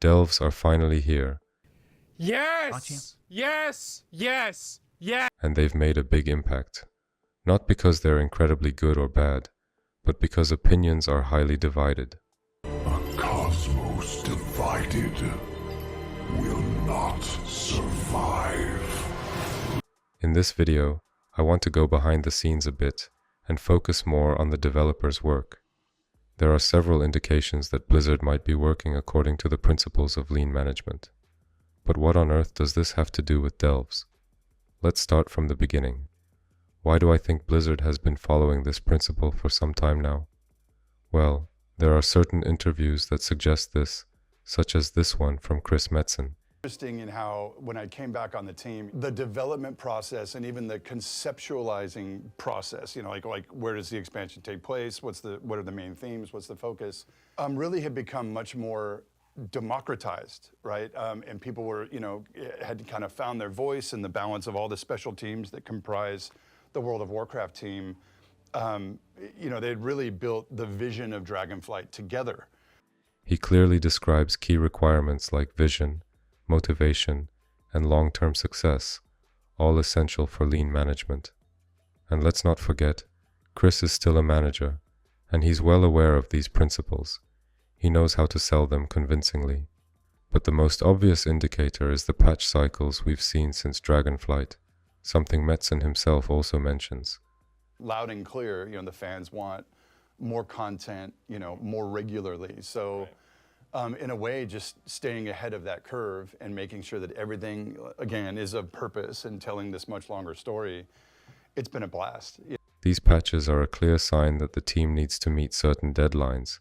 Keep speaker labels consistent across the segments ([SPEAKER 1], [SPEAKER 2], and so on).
[SPEAKER 1] Delves are finally here.
[SPEAKER 2] Yes! Yes! Yes! Yes!
[SPEAKER 1] And they've made a big impact. Not because they're incredibly good or bad, but because opinions are highly divided.
[SPEAKER 3] A cosmos divided will not survive.
[SPEAKER 1] In this video, I want to go behind the scenes a bit and focus more on the developer's work. There are several indications that Blizzard might be working according to the principles of lean management. But what on earth does this have to do with Delves? Let's start from the beginning. Why do I think Blizzard has been following this principle for some time now? Well, there are certain interviews that suggest this, such as this one from Chris Metzen.
[SPEAKER 4] Interesting in how, when I came back on the team, the development process and even the conceptualizing process, like where does the expansion take place? What are the main themes? What's the focus? Really had become much more democratized, right? And people were, had kind of found their voice in the balance of all the special teams that comprise the World of Warcraft team. They'd really built the vision of Dragonflight together.
[SPEAKER 1] He clearly describes key requirements like vision, motivation, and long-term success, all essential for lean management. And let's not forget, Chris is still a manager, and he's well aware of these principles. He knows how to sell them convincingly. But the most obvious indicator is the patch cycles we've seen since Dragonflight, something Metzen himself also mentions.
[SPEAKER 4] Loud and clear, the fans want more content, more regularly. So in a way, just staying ahead of that curve and making sure that everything, again, is of purpose and telling this much longer story, it's been a blast.
[SPEAKER 1] These patches are a clear sign that the team needs to meet certain deadlines,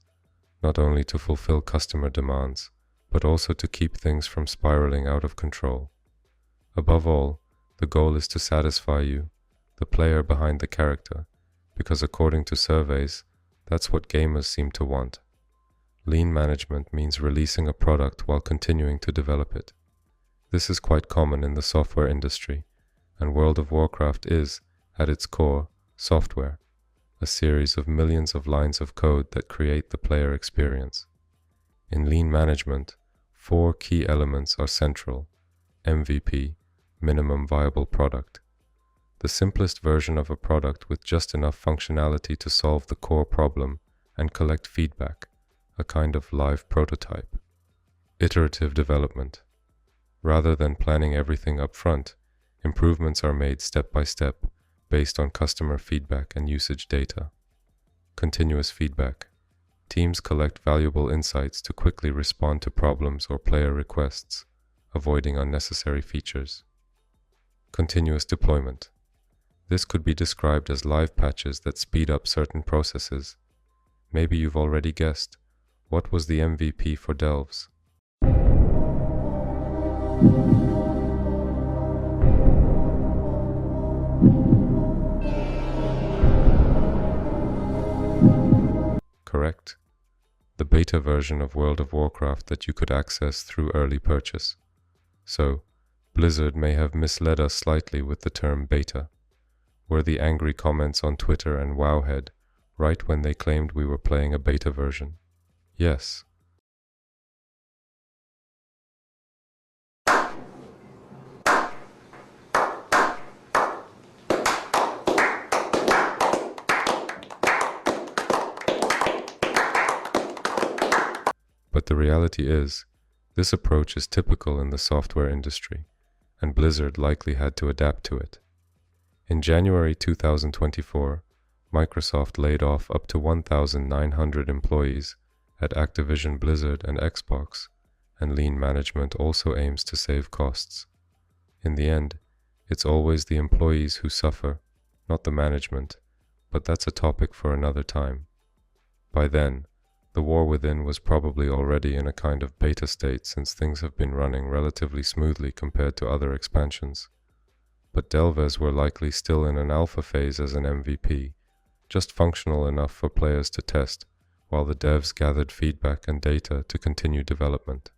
[SPEAKER 1] not only to fulfill customer demands, but also to keep things from spiraling out of control. Above all, the goal is to satisfy you, the player behind the character, because according to surveys, that's what gamers seem to want. Lean management means releasing a product while continuing to develop it. This is quite common in the software industry, and World of Warcraft is, at its core, software, a series of millions of lines of code that create the player experience. In lean management, 4 key elements are central: MVP, minimum viable product. The simplest version of a product with just enough functionality to solve the core problem and collect feedback, a kind of live prototype. Iterative development. Rather than planning everything up front, improvements are made step by step based on customer feedback and usage data. Continuous feedback. Teams collect valuable insights to quickly respond to problems or player requests, avoiding unnecessary features. Continuous deployment. This could be described as live patches that speed up certain processes. Maybe you've already guessed. What was the MVP for Delves? Correct. The beta version of World of Warcraft that you could access through early purchase. So, Blizzard may have misled us slightly with the term beta. Were the angry comments on Twitter and Wowhead right when they claimed we were playing a beta version? Yes. But the reality is, this approach is typical in the software industry, and Blizzard likely had to adapt to it. In January 2024, Microsoft laid off up to 1,900 employees at Activision Blizzard and Xbox, and lean management also aims to save costs. In the end, it's always the employees who suffer, not the management, but that's a topic for another time. By then, the war within was probably already in a kind of beta state since things have been running relatively smoothly compared to other expansions. But Delves were likely still in an alpha phase as an MVP, just functional enough for players to test, while the devs gathered feedback and data to continue development.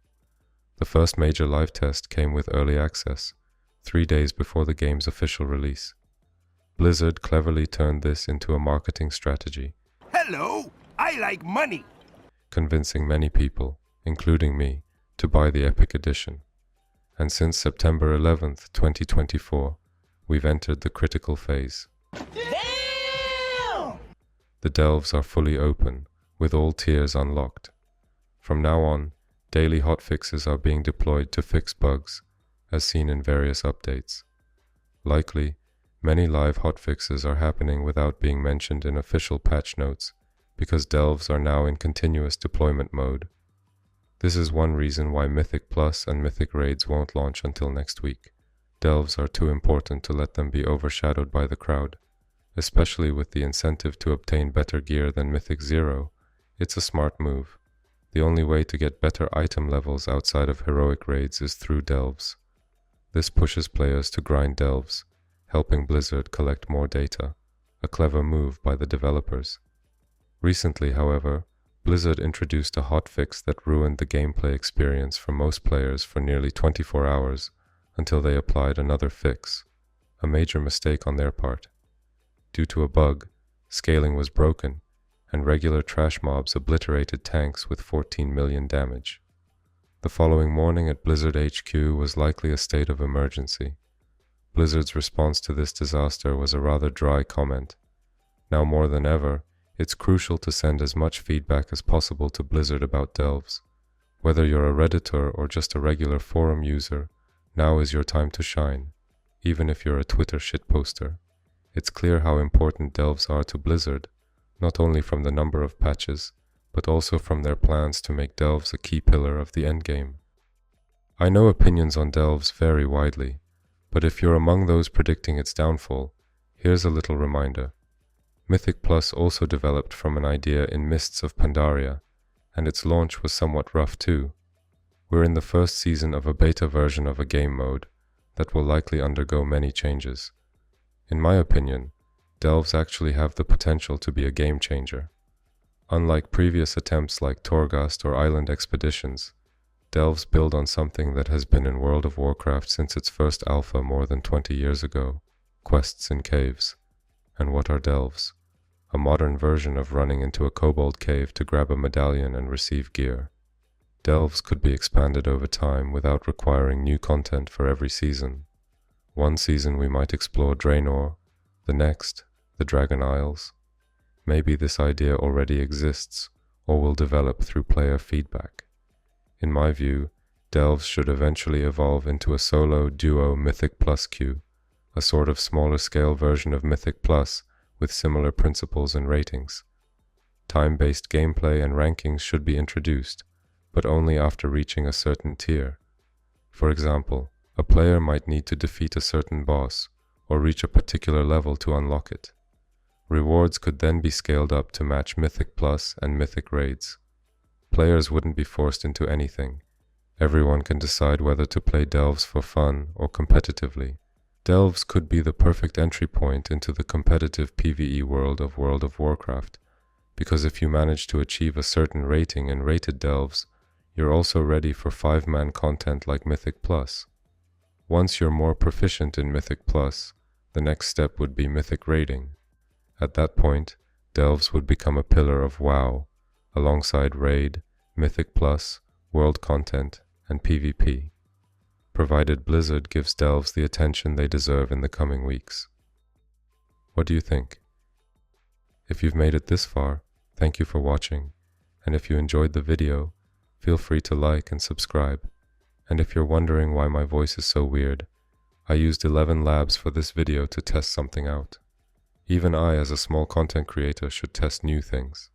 [SPEAKER 1] The first major live test came with early access, 3 days before the game's official release. Blizzard cleverly turned this into a marketing strategy.
[SPEAKER 5] Hello, I like money.
[SPEAKER 1] Convincing many people, including me, to buy the Epic Edition. And since September 11th, 2024, we've entered the critical phase.
[SPEAKER 5] Damn!
[SPEAKER 1] The delves are fully open, with all tiers unlocked. From now on, daily hotfixes are being deployed to fix bugs, as seen in various updates. Likely, many live hotfixes are happening without being mentioned in official patch notes, because delves are now in continuous deployment mode. This is one reason why Mythic Plus and Mythic Raids won't launch until next week. Delves are too important to let them be overshadowed by the crowd. Especially with the incentive to obtain better gear than Mythic Zero, it's a smart move. The only way to get better item levels outside of heroic raids is through delves. This pushes players to grind delves, helping Blizzard collect more data, a clever move by the developers. Recently, however, Blizzard introduced a hotfix that ruined the gameplay experience for most players for nearly 24 hours until they applied another fix, a major mistake on their part. Due to a bug, scaling was broken, and regular trash mobs obliterated tanks with 14 million damage. The following morning at Blizzard HQ was likely a state of emergency. Blizzard's response to this disaster was a rather dry comment. Now more than ever, it's crucial to send as much feedback as possible to Blizzard about delves. Whether you're a Redditor or just a regular forum user, now is your time to shine, even if you're a Twitter shitposter. It's clear how important delves are to Blizzard, not only from the number of patches, but also from their plans to make delves a key pillar of the endgame. I know opinions on delves vary widely, but if you're among those predicting its downfall, here's a little reminder. Mythic Plus also developed from an idea in Mists of Pandaria, and its launch was somewhat rough too. We're in the first season of a beta version of a game mode that will likely undergo many changes. In my opinion, delves actually have the potential to be a game changer. Unlike previous attempts like Torghast or Island Expeditions, delves build on something that has been in World of Warcraft since its first alpha more than 20 years ago: quests in caves. And what are delves? A modern version of running into a kobold cave to grab a medallion and receive gear. Delves could be expanded over time without requiring new content for every season. One season we might explore Draenor, the next, the Dragon Isles. Maybe this idea already exists, or will develop through player feedback. In my view, delves should eventually evolve into a solo, duo Mythic Plus queue, a sort of smaller scale version of Mythic Plus with similar principles and ratings. Time-based gameplay and rankings should be introduced, but only after reaching a certain tier. For example, a player might need to defeat a certain boss or reach a particular level to unlock it. Rewards could then be scaled up to match Mythic Plus and Mythic Raids. Players wouldn't be forced into anything. Everyone can decide whether to play delves for fun or competitively. Delves could be the perfect entry point into the competitive PvE world of World of Warcraft, because if you manage to achieve a certain rating in rated delves, you're also ready for 5-man content like Mythic Plus. Once you're more proficient in Mythic Plus, the next step would be Mythic Raiding. At that point, delves would become a pillar of WoW, alongside Raid, Mythic Plus, World content, and PvP, provided Blizzard gives delves the attention they deserve in the coming weeks. What do you think? If you've made it this far, thank you for watching, and if you enjoyed the video, feel free to like and subscribe. And if you're wondering why my voice is so weird, I used 11 labs for this video to test something out. Even I, as a small content creator, should test new things.